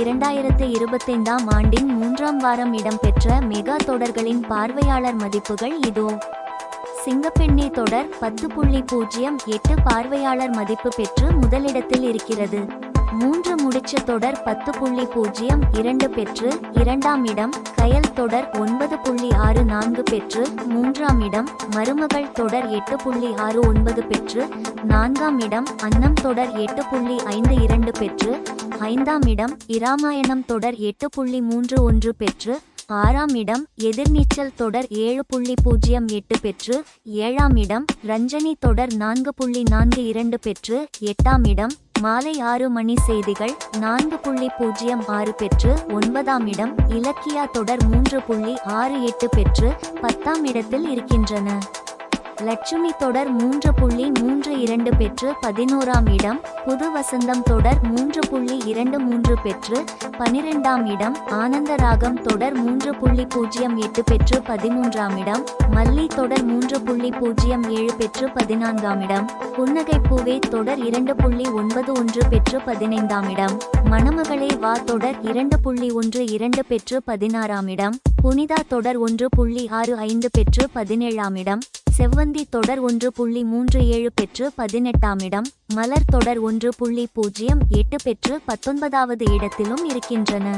2025ஆம் ஆண்டின் 3ஆம் வாரம் இடம்பெற்ற மெகா தொடர்களின் பார்வையாளர் மதிப்புகள் இதோ. சிங்கப்பெண்ணே தொடர் 10.08 பார்வையாளர் மதிப்பு பெற்று முதலிடத்தில் இருக்கிறது. 3 முடிச்ச தொடர் 10.02 பெற்று 2ஆம் இடம். கயல் தொடர் 9.64 பெற்று 3ஆம் இடம். மருமகள் தொடர் 8.69 பெற்று 4ஆம் இடம். அன்னம் தொடர் 8.52 பெற்று 5ஆம் இடம். இராமாயணம் தொடர் 8.31 பெற்று 6ஆம் இடம். எதிர்நீச்சல் தொடர் 7.08 பெற்று 7ஆம் இடம். ரஞ்சனி தொடர் 4.42 பெற்று 8ஆம் இடம். மாலை 6 மணி செய்திகள் 4.06 பெற்று 9ஆம் இடம். இலக்கியா தொடர் 3.68 பெற்று 10ஆம் இடத்தில் இருக்கின்றன. லட்சுமி தொடர் 3.32 பெற்று 11ஆம் இடம். புது வசந்தம் தொடர் 3.23 பெற்று 12ஆம் இடம். ஆனந்த ராகம் தொடர் 3.08 பெற்று 13ஆம் இடம். மல்லி தொடர் 3.07 பெற்று 14ஆம் இடம். புன்னகைப்பூவே தொடர் 2.91 பெற்று 15ஆம் இடம். மணமகளே வா தொடர் 2.12 பெற்று 16ஆம் இடம். புனிதா தொடர் 1.65 பெற்று 17ஆம் இடம். செவ்வந்தி தொடர் 1.37 பெற்று 18ஆம் இடம். மலர் தொடர் 1.08 பெற்று 19வது இடத்திலும் இருக்கின்றன.